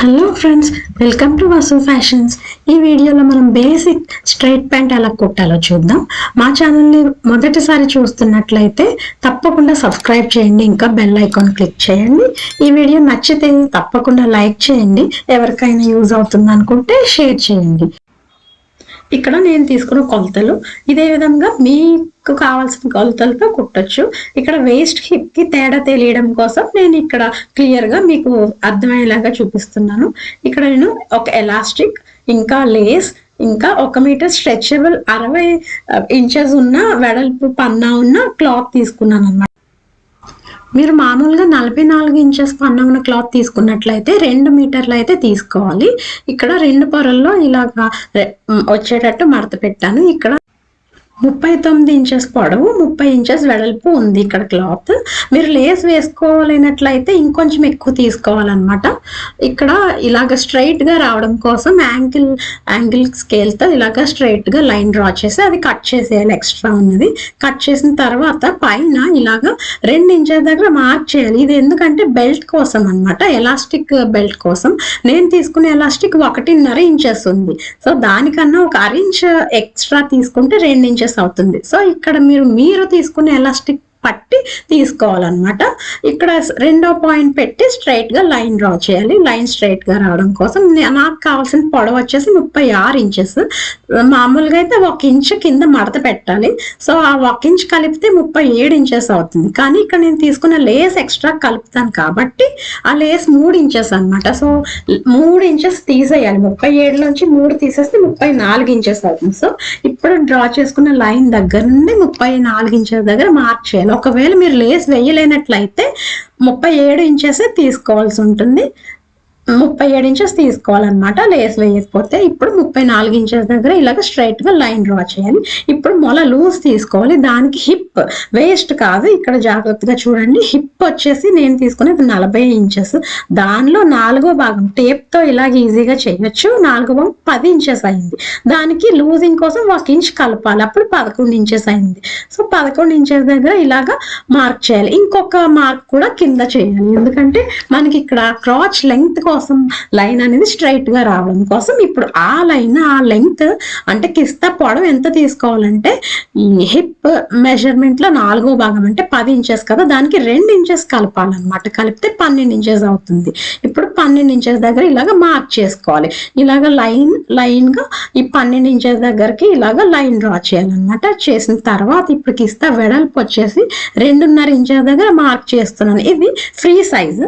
Hello friends, welcome to Vasu fashions. ఈ వీడియోలో మనం బేసిక్ స్ట్రైట్ ప్యాంట్ ఎలా కుట్టాలో చూద్దాం. మా ఛానల్ని మొదటిసారి చూస్తున్నట్లయితే తప్పకుండా సబ్స్క్రైబ్ చేయండి, ఇంకా బెల్ ఐకాన్ క్లిక్ చేయండి. ఈ వీడియో నచ్చితే తప్పకుండా లైక్ చేయండి. ఎవరికైనా యూజ్ అవుతుంది అనుకుంటే షేర్ చేయండి. ఇక్కడ నేను తీసుకున్న కొలతలు ఇదే విధంగా మీకు కావాల్సిన కొలతలతో కుట్టొచ్చు. ఇక్కడ వేస్ట్ హిప్ కి తేడా తెలియడం కోసం నేను ఇక్కడ క్లియర్ గా మీకు అర్థమయ్యేలాగా చూపిస్తున్నాను. ఇక్కడ నేను ఒక ఎలాస్టిక్, ఇంకా లేస్, ఇంకా 1 మీటర్ స్ట్రెచబుల్ 60 ఇంచెస్ ఉన్న వెడల్పు పన్నా ఉన్న క్లాత్ తీసుకున్నాను అన్నమాట. మీరు మామూలుగా 44 ఇంచెస్ పన్నా ఉన్న క్లాత్ తీసుకున్నట్లయితే 2 మీటర్లు అయితే తీసుకోవాలి. ఇక్కడ 2 పొరల్లో ఇలాగా వచ్చేటట్టు మడత పెట్టాను. ఇక్కడ 39 ఇంచెస్ పొడవు, 30 ఇంచెస్ వెడల్పు ఉంది ఇక్కడ క్లాత్. మీరు లేస్ వేసుకోలేనట్లయితే ఇంకొంచెం ఎక్కువ తీసుకోవాలన్నమాట. ఇక్కడ ఇలాగ స్ట్రైట్ గా రావడం కోసం యాంగిల్ స్కేల్ తో ఇలాగ స్ట్రైట్ గా లైన్ డ్రా చేసి అది కట్ చేసేయాలి. ఎక్స్ట్రా ఉన్నది కట్ చేసిన తర్వాత పైన ఇలాగ 2 ఇంచెస్ దగ్గర మార్క్ చేయాలి. ఇది ఎందుకంటే బెల్ట్ కోసం అన్నమాట, ఎలాస్టిక్ బెల్ట్ కోసం. నేను తీసుకునే ఎలాస్టిక్ 1.5 ఇంచెస్ ఉంది. సో దానికన్నా ఒక 1 ఇంచ్ ఎక్స్ట్రా తీసుకుంటే 2 ఇంచెస్ అవుతుంది. సో ఇక్కడ మీరు తీసుకునే ఎలాస్టిక్ పట్టి తీసుకోవాలన్నమాట. ఇక్కడ 2వ పాయింట్ పెట్టి స్ట్రైట్ గా లైన్ డ్రా చేయాలి. లైన్ స్ట్రైట్ గా రావడం కోసం నాకు కావాల్సిన పొడవు వచ్చేసి 36 ఇంచెస్. మామూలుగా అయితే 1 ఇంచ్ కింద మడత పెట్టాలి. సో ఆ 1 ఇంచ్ కలిపితే 37 ఇంచెస్ అవుతుంది. కానీ ఇక్కడ నేను తీసుకున్న లేస్ ఎక్స్ట్రా కలుపుతాను కాబట్టి ఆ లేస్ 3 ఇంచెస్ అనమాట. సో 3 ఇంచెస్ తీసేయాలి. 37 నుంచి 3 తీసేస్తే 34 ఇంచెస్ అవుతుంది. సో ఇప్పుడు డ్రా చేసుకున్న లైన్ దగ్గర నుండి 34 ఇంచెస్ దగ్గర మార్క్ చేయాలి. ఒకవేళ మీరు లేస్ వేయలేనట్లయితే 37 ఇంచెస్ తీసుకోవాల్సి ఉంటుంది. 37 ఇంచెస్ తీసుకోవాలన్నమాట లేస్ వేయకపోతే. ఇప్పుడు 34 ఇంచెస్ దగ్గర ఇలాగ స్ట్రైట్ గా లైన్ డ్రా చేయాలి. ఇప్పుడు మొల లూజ్ తీసుకోవాలి. దానికి హిప్, వేస్ట్ కాదు. ఇక్కడ జాగ్రత్తగా చూడండి. హిప్ వచ్చేసి నేను తీసుకునేది 40 ఇంచెస్. దానిలో 4వ భాగం టేప్ తో ఇలాగ ఈజీగా చేయొచ్చు. 4వ భాగం 10 ఇంచెస్ అయింది. దానికి లూజింగ్ కోసం 1 ఇంచ్ కలపాలి. అప్పుడు 11 ఇంచెస్ అయింది. సో 11 ఇంచెస్ దగ్గర ఇలాగ మార్క్ చేయాలి. ఇంకొక మార్క్ కూడా కింద చేయాలి. ఎందుకంటే మనకి ఇక్కడ క్రాచ్ లెంగ్త్ కోసం లైన్ అనేది స్ట్రైట్ గా రావడం కోసం ఇప్పుడు ఆ లెంగ్త్ అంటే కిస్తా పొడవు ఎంత తీసుకోవాలంటే ఈ హిప్ మెజర్మెంట్ లో 4వ భాగం అంటే 10 ఇంచెస్ కదా, దానికి 2 ఇంచెస్ కలపాలన్నమాట. కలిపితే 12 ఇంచెస్ అవుతుంది. ఇప్పుడు 12 ఇంచెస్ దగ్గర ఇలాగ మార్క్ చేసుకోవాలి. ఇలాగ లైన్ గా ఈ 12 ఇంచెస్ దగ్గరకి ఇలాగ లైన్ డ్రా చేయాలన్నమాట. చేసిన తర్వాత ఇప్పుడు కిస్తా వెడల్పు వచ్చేసి 2.5 ఇంచెస్ దగ్గర మార్క్ చేస్తున్నాను. ఇది free size.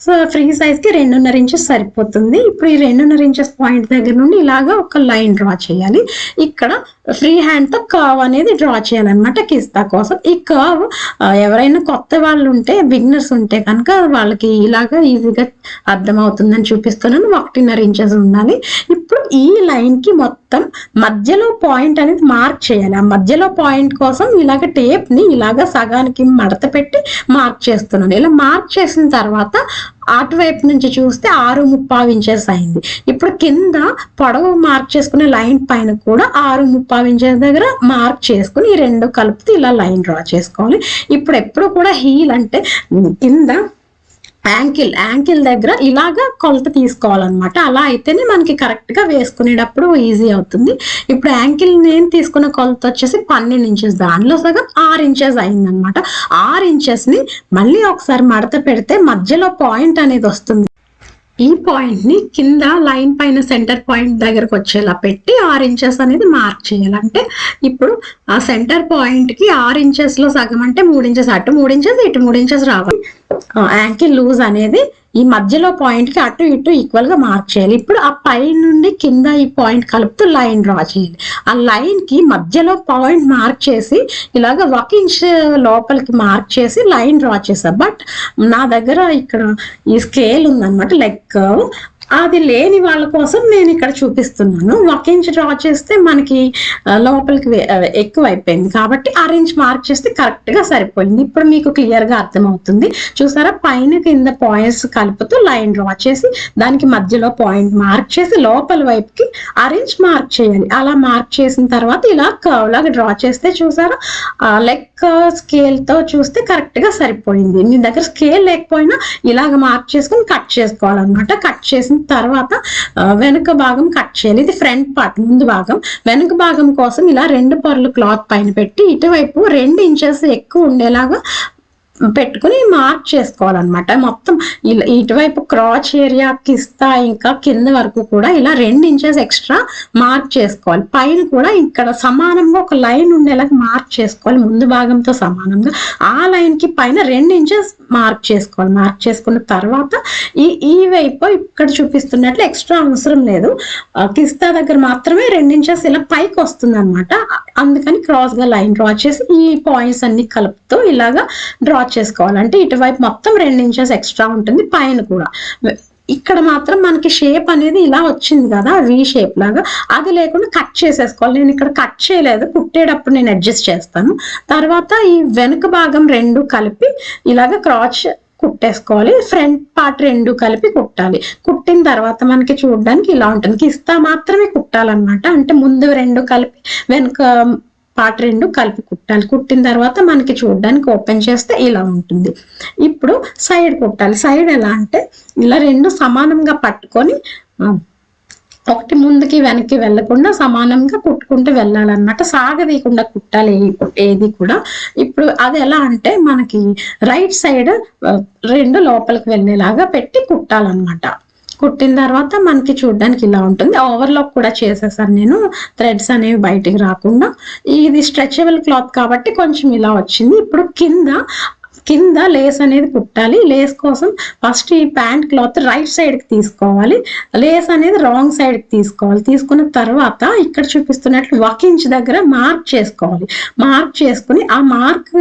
So free size కి 2.5 ఇంచెస్ సరిపోతుంది. ఇప్పుడు ఈ 2.5 ఇంచెస్ పాయింట్ దగ్గర నుండి ఇలాగా ఒక లైన్ డ్రా చేయాలి. ఇక్కడ ఫ్రీ హ్యాండ్ తో కర్వ్ అనేది డ్రా చేయాలన్నమాట కిస్తా కోసం. ఈ కర్వ్ ఎవరైనా కొత్త వాళ్ళు ఉంటే, బిగినర్స్ ఉంటే కనుక వాళ్ళకి ఇలాగా ఈజీగా అర్థమవుతుందని చూపిస్తున్నాను. 1.5 ఇంచెస్ ఉండాలి. ఇప్పుడు ఈ లైన్ కి మొత్తం మధ్యలో పాయింట్ అనేది మార్క్ చేయాలి. ఆ మధ్యలో పాయింట్ కోసం ఇలాగ టేప్ ని ఇలాగ సగానికి మడత పెట్టి మార్క్ చేస్తున్నాను. ఇలా మార్క్ చేసిన తర్వాత అటువైపు నుంచి చూస్తే 6.35 ఇంచెస్ అయింది. ఇప్పుడు కింద పొడవు మార్క్ చేసుకునే లైన్ పైన కూడా 6.35 ఇంచెస్ దగ్గర మార్క్ చేసుకుని ఈ 2 కలిపితే ఇలా లైన్ డ్రా చేసుకోవాలి. ఇప్పుడు ఎప్పుడు కూడా హీల్ అంటే కింద యాంకిల్ దగ్గర ఇలాగా కొలత తీసుకోవాలన్నమాట. అలా అయితేనే మనకి కరెక్ట్ గా వేసుకునేటప్పుడు ఈజీ అవుతుంది. ఇప్పుడు యాంకిల్ నేను తీసుకున్న కొలత వచ్చేసి 12 ఇంచెస్. దానిలో సగం 6 ఇంచెస్ అయిందనమాట. 6 ఇంచెస్ ని మళ్ళీ ఒకసారి మడత పెడితే మధ్యలో పాయింట్ అనేది వస్తుంది. ఈ పాయింట్ ని కింద లైన్ పైన సెంటర్ పాయింట్ దగ్గరకు వచ్చేలా పెట్టి 6 ఇంచెస్ అనేది మార్క్ చేయాలంటే ఇప్పుడు ఆ సెంటర్ పాయింట్ కి 6 ఇంచెస్ లో సగం అంటే 3 ఇంచెస్, అటు 3 ఇంచెస్ ఇటు 3 ఇంచెస్ రావాలి. యాంకిల్ లూజ్ అనేది ఈ మధ్యలో పాయింట్ కి అటు ఇటు ఈక్వల్ గా మార్క్ చేయాలి. ఇప్పుడు ఆ పై నుండి కింద ఈ పాయింట్ కలుపుతూ లైన్ డ్రా చేయాలి. ఆ లైన్ కి మధ్యలో పాయింట్ మార్క్ చేసి ఇలాగ 1 ఇంచ్ లోపలికి మార్క్ చేసి లైన్ డ్రా చేసా. బట్ నా దగ్గర ఇక్కడ ఈ స్కేల్ ఉందన్నమాట, లెగ్ అది లేని వాళ్ళ కోసం నేను ఇక్కడ చూపిస్తున్నాను. 1 ఇంచ్ డ్రా చేస్తే మనకి లోపలికి ఎక్కువ అయిపోయింది కాబట్టి 6 ఇంచ్ మార్క్ చేస్తే కరెక్ట్ గా సరిపోయింది. ఇప్పుడు మీకు క్లియర్ గా అర్థమవుతుంది. చూసారా, పైన కింద పాయింట్స్ కలుపుతూ లైన్ డ్రా చేసి దానికి మధ్యలో పాయింట్ మార్క్ చేసి లోపల వైపుకి 6 ఇంచ్ మార్క్ చేయాలి. అలా మార్క్ చేసిన తర్వాత ఇలా కర్వ్ లాగా డ్రా చేస్తే చూసారా, లెగ్ స్కేల్ తో చూస్తే కరెక్ట్ గా సరిపోయింది. మీ దగ్గర స్కేల్ లేకపోయినా ఇలాగ మార్క్ చేసుకుని కట్ చేసుకోవాలన్నమాట. కట్ చేసిన చేసుకున్న తర్వాత వెనుక భాగం కట్ చేయాలి. ఇది ఫ్రంట్ పార్ట్, ముందు భాగం. వెనుక భాగం కోసం ఇలా 2 పొరలు క్లాత్ పైన పెట్టి ఇటువైపు 2 ఇంచెస్ ఎక్కువ ఉండేలాగా పెట్టుకుని మార్క్ చేసుకోవాలన్నమాట. మొత్తం ఇలా ఇటువైపు క్రాచ్ ఏరియా కిస్తా ఇంకా కింద వరకు కూడా ఇలా 2 ఇంచెస్ ఎక్స్ట్రా మార్క్ చేసుకోవాలి. పైన కూడా ఇక్కడ సమానంగా ఒక లైన్ ఉండేలాగా మార్క్ చేసుకోవాలి, ముందు భాగంతో సమానంగా. ఆ లైన్ కి పైన 2 ఇంచెస్ మార్క్ చేసుకోవాలి. మార్క్ చేసుకున్న తర్వాత ఈ వైపు ఇక్కడ చూపిస్తున్నట్లు ఎక్స్ట్రా అవసరం లేదు, కిస్తా దగ్గర మాత్రమే 2 ఇంచెస్ ఇలా పైకి వస్తుంది అనమాట. అందుకని క్రాస్ గా లైన్ డ్రా చేసి ఈ పాయింట్స్ అన్ని కలుపుతూ ఇలాగా డ్రా చేసుకోవాలంటే ఇటువైపు మొత్తం 2 ఇంచెస్ ఎక్స్ట్రా ఉంటుంది, పైన కూడా. ఇక్కడ మాత్రం మనకి షేప్ అనేది ఇలా వచ్చింది కదా, వి షేప్ లాగా, అది లేకుండా కట్ చేసేసుకోవాలి. నేను ఇక్కడ కట్ చేయలేదు, కుట్టేటప్పుడు నేను అడ్జస్ట్ చేస్తాను. తర్వాత ఈ వెనుక భాగం 2 కలిపి ఇలాగ క్రాచ్ కుట్టేసుకోవాలి. ఫ్రంట్ పార్ట్ 2 కలిపి కుట్టాలి. కుట్టిన తర్వాత మనకి చూడడానికి ఇలా ఉంటుంది. కిస్తా మాత్రమే కుట్టాలన్నమాట, అంటే ముందు 2 కలిపి వెనుక పార్ట్ 2 కలిపి కుట్టాలి. కుట్టిన తర్వాత మనకి చూడడానికి ఓపెన్ చేస్తే ఇలా ఉంటుంది. ఇప్పుడు సైడ్ కుట్టాలి. సైడ్ ఎలా అంటే ఇలా 2 సమానంగా పట్టుకొని ఒకటి ముందుకి వెనక్కి వెళ్ళకుండా సమానంగా కుట్టుకుంటూ వెళ్ళాలన్నమాట. సాగదీయకుండా కుట్టాలి ఏది కూడా. ఇప్పుడు అది ఎలా అంటే మనకి రైట్ సైడ్ 2 లోపలికి వెళ్ళేలాగా పెట్టి కుట్టాలన్నమాట. కుట్టిన తర్వాత మనకి చూడడానికి ఇలా ఉంటుంది. ఓవర్లాక్ కూడా చేసేసాను నేను, థ్రెడ్స్ అనేవి బయటికి రాకుండా. ఇది స్ట్రెచబుల్ క్లాత్ కాబట్టి కొంచెం ఇలా వచ్చింది. ఇప్పుడు కింద లేస్ అనేది కుట్టాలి. లేస్ కోసం ఫస్ట్ ఈ ప్యాంట్ క్లాత్ రైట్ సైడ్ కి తీసుకోవాలి, లేస్ అనేది రాంగ్ సైడ్ కి తీసుకోవాలి. తీసుకున్న తర్వాత ఇక్కడ చూపిస్తున్నట్లు 1 ఇంచ్ దగ్గర మార్క్ చేసుకోవాలి. మార్క్ చేసుకుని ఆ మార్క్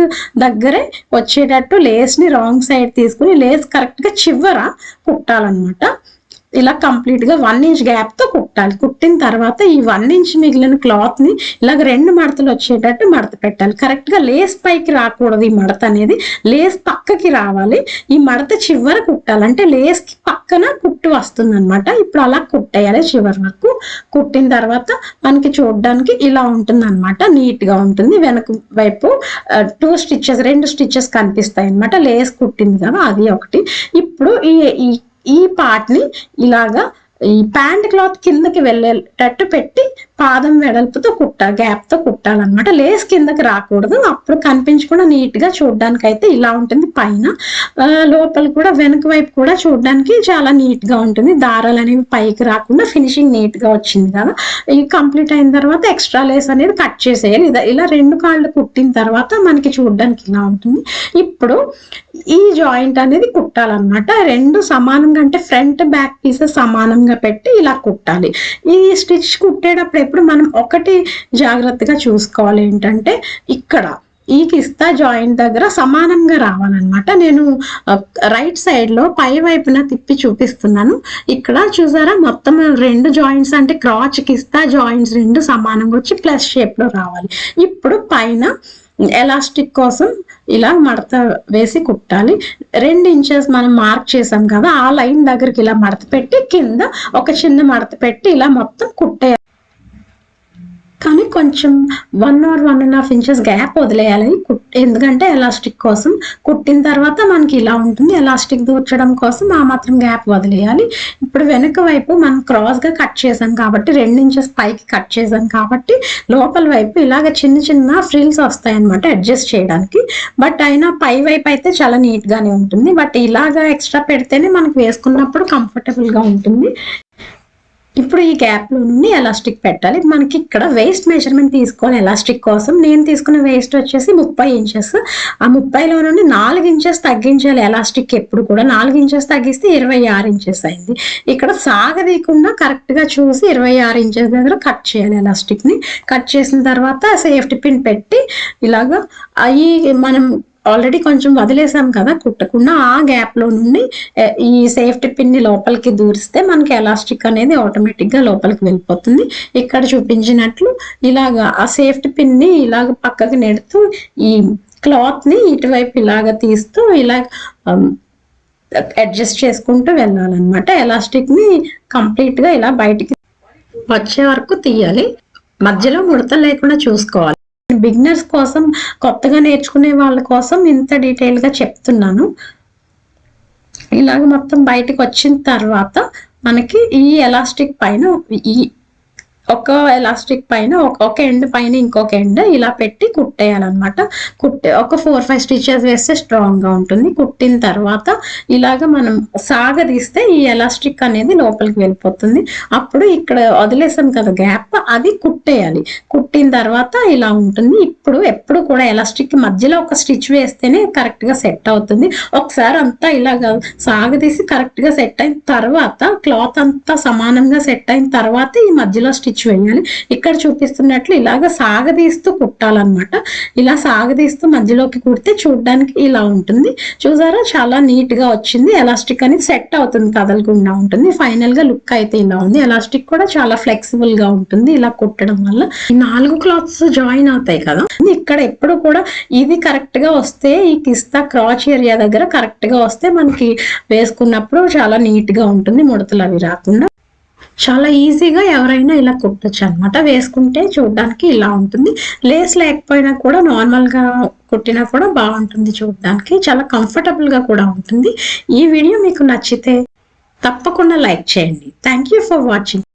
దగ్గరే వచ్చేటట్టు లేస్ ని రాంగ్ సైడ్ తీసుకుని లేస్ కరెక్ట్ గా చివర కుట్టాలన్నమాట. ఇలా కంప్లీట్ గా 1 ఇంచ్ గ్యాప్ తో కుట్టాలి. కుట్టిన తర్వాత ఈ 1 ఇంచ్ మిగిలిన క్లాత్ ని ఇలాగ 2 మడతలు వచ్చేటట్టు మడత పెట్టాలి. కరెక్ట్ గా లేస్ పైకి రాకూడదు, ఈ మడత అనేది లేస్ పక్కకి రావాలి. ఈ మడత చివర కుట్టాలి, అంటే లేస్ కి పక్కన కుట్టు వస్తుంది అనమాట. ఇప్పుడు అలా కుట్టేయాలి చివరి వరకు. కుట్టిన తర్వాత మనకి చూడడానికి ఇలా ఉంటుంది అనమాట, నీట్ గా ఉంటుంది. వెనక వైపు 2 స్టిచెస్ కనిపిస్తాయి అనమాట. లేస్ కుట్టింది కదా, అది ఒకటి. ఇప్పుడు ఈ పార్ట్ ని ఇలాగా ఈ ప్యాంట్ క్లాత్ కిందకి వెళ్ళేటట్టు పెట్టి పాదం వెడల్పుతో గ్యాప్ తో కుట్టాలన్నమాట. లేస్ కిందకి రాకూడదు, అప్పుడు కనిపించకుండా నీట్ గా చూడడానికి అయితే ఇలా ఉంటుంది. పైన లోపల కూడా వెనక వైపు కూడా చూడడానికి చాలా నీట్ గా ఉంటుంది. దారాలు అనేవి పైకి రాకుండా ఫినిషింగ్ నీట్ గా వచ్చింది కదా. ఇది కంప్లీట్ అయిన తర్వాత ఎక్స్ట్రా లేస్ అనేది కట్ చేసేయాలి. ఇలా 2 కాళ్ళు కుట్టిన తర్వాత మనకి చూడడానికి ఇలా ఉంటుంది. ఇప్పుడు ఈ జాయింట్ అనేది కుట్టాలన్నమాట. 2 సమానంగా, అంటే ఫ్రంట్ బ్యాక్ పీసెస్ సమానంగా పెట్టి ఇలా కుట్టాలి. ఈ స్టిచ్ కుట్టేటప్పుడు ఎప్పుడు మనం ఒకటి జాగ్రత్తగా చూసుకోవాలి, ఏంటంటే ఇక్కడ ఈ కిస్తా జాయింట్ దగ్గర సమానంగా రావాలన్నమాట. నేను రైట్ సైడ్ లో పై వైపున తిప్పి చూపిస్తున్నాను. ఇక్కడ చూసారా, మొత్తం 2 జాయింట్స్ అంటే క్రాచ్ కిస్తా జాయింట్స్ 2 సమానంగా వచ్చి ప్లస్ షేప్ లో రావాలి. ఇప్పుడు పైన ఎలాస్టిక్ కోసం ఇలా మడత వేసి కుట్టాలి. 2 ఇంచెస్ మనం మార్క్ చేసాం కదా, ఆ లైన్ దగ్గరికి ఇలా మడత పెట్టి కింద ఒక చిన్న మడత పెట్టి ఇలా మొత్తం కుట్టేయాలి. కానీ కొంచెం 1 or 1.5 ఇంచెస్ గ్యాప్ వదిలేయాలి, ఎందుకంటే ఎలాస్టిక్ కోసం. కుట్టిన తర్వాత మనకి ఇలా ఉంటుంది. ఎలాస్టిక్ దూర్చడం కోసం ఆ మాత్రం గ్యాప్ వదిలేయాలి. ఇప్పుడు వెనుక వైపు మనం క్రాస్ గా కట్ చేసాం కాబట్టి 2 ఇంచెస్ పైకి కట్ చేసాం కాబట్టి లోపల వైపు ఇలాగ చిన్న చిన్న ఫ్రిల్స్ వస్తాయి అనమాట అడ్జస్ట్ చేయడానికి. బట్ అయినా పై వైపు అయితే చాలా నీట్ గానే ఉంటుంది. బట్ ఇలాగా ఎక్స్ట్రా పెడితేనే మనకు వేసుకున్నప్పుడు కంఫర్టబుల్ గా ఉంటుంది. ఇప్పుడు ఈ గ్యాప్ లో నుండి ఎలాస్టిక్ పెట్టాలి. మనకి ఇక్కడ వేస్ట్ మెజర్మెంట్ తీసుకోవాలి ఎలాస్టిక్ కోసం. నేను తీసుకున్న వేస్ట్ వచ్చేసి 30 ఇంచెస్. ఆ 30లో నుండి 4 ఇంచెస్ తగ్గించాలి ఎలాస్టిక్ ఎప్పుడు కూడా. 4 ఇంచెస్ తగ్గిస్తే 26 ఇంచెస్ అయింది. ఇక్కడ సాగదీయకుండా కరెక్ట్ గా చూసి 26 ఇంచెస్ దగ్గర కట్ చేయాలి ఎలాస్టిక్ ని. కట్ చేసిన తర్వాత సేఫ్టీ పిన్ పెట్టి ఇలాగా మనం ఆల్రెడీ కొంచెం వదిలేసాం కదా కుట్టకుండా, ఆ గ్యాప్ లో నుండి ఈ సేఫ్టీ పిన్ ని లోపలికి దూరిస్తే మనకి ఎలాస్టిక్ అనేది ఆటోమేటిక్ గా లోపలికి వెళ్ళిపోతుంది. ఇక్కడ చూపించినట్లు ఇలాగా ఆ సేఫ్టీ పిన్ ని ఇలాగ పక్కకి నెడుతూ ఈ క్లాత్ ని ఇటువైపు ఇలాగ తీస్తూ ఇలా అడ్జస్ట్ చేసుకుంటూ వెళ్ళాలన్నమాట. ఎలాస్టిక్ ని కంప్లీట్ గా ఇలా బయటికి వచ్చే వరకు తీయాలి. మధ్యలో ముడతలు లేకుండా చూసుకోవాలి. బిగినర్స్ కోసం, కొత్తగా నేర్చుకునే వాళ్ళ కోసం ఇంత డీటెయిల్ గా చెప్తున్నాను. ఇలాగ మొత్తం బయటకు వచ్చిన తర్వాత మనకి ఈ ఎలాస్టిక్ పైన ఈ ఒక ఎలాస్టిక్ పైన ఒక ఎండ్ పైన ఇంకొక ఎండ్ ఇలా పెట్టి కుట్టేయాలన్నమాట. ఒక 4-5 స్టిచెస్ వేస్తే స్ట్రాంగ్ గా ఉంటుంది. కుట్టిన తర్వాత ఇలాగ మనం సాగదీస్తే ఈ ఎలాస్టిక్ అనేది లోపలికి వెళ్ళిపోతుంది. అప్పుడు ఇక్కడ వదిలేసాం కదా గ్యాప్, అది కుట్టేయాలి. కుట్టిన తర్వాత ఇలా ఉంటుంది. ఎప్పుడు కూడా ఎలాస్టిక్ మధ్యలో ఒక స్టిచ్ వేస్తేనే కరెక్ట్ గా సెట్ అవుతుంది. ఒకసారి అంతా ఇలాగ సాగదీసి కరెక్ట్ గా సెట్ అయిన తర్వాత, క్లాత్ అంతా సమానంగా సెట్ అయిన తర్వాత ఈ మధ్యలో స్టిచ్ వేయాలి. ఇక్కడ చూపిస్తున్నట్లు ఇలాగ సాగదీస్తూ కుట్టాలన్నమాట. ఇలా సాగదీస్తూ మధ్యలోకి కుడితే చూడడానికి ఇలా ఉంటుంది. చూసారా, చాలా నీట్ గా వచ్చింది. ఎలాస్టిక్ అనేది సెట్ అవుతుంది, కదలకుండా ఉంటుంది. ఫైనల్ గా లుక్ అయితే ఇలా ఉంది. ఎలాస్టిక్ కూడా చాలా ఫ్లెక్సిబుల్ గా ఉంటుంది ఇలా కుట్టడం వల్ల. ఈ 4 క్లాత్స్ జాయిన్ అవుతాయి కదా, ఇక్కడ ఎప్పుడు కూడా ఇది కరెక్ట్ గా వస్తే, ఈ కిస్తా క్రాచ్ ఏరియా దగ్గర కరెక్ట్ గా వస్తే మనకి వేసుకున్నప్పుడు చాలా నీట్ గా ఉంటుంది, ముడతలు అవి రాకుండా. చాలా ఈజీగా ఎవరైనా ఇలా కుట్టచ్చు అనమాట. వేసుకుంటే చూడడానికి ఇలా ఉంటుంది. లేస్ లేకపోయినా కూడా నార్మల్ గా కుట్టినా కూడా బాగుంటుంది, చూడడానికి చాలా కంఫర్టబుల్ గా కూడా ఉంటుంది. ఈ వీడియో మీకు నచ్చితే తప్పకుండా లైక్ చేయండి. Thank you for watching.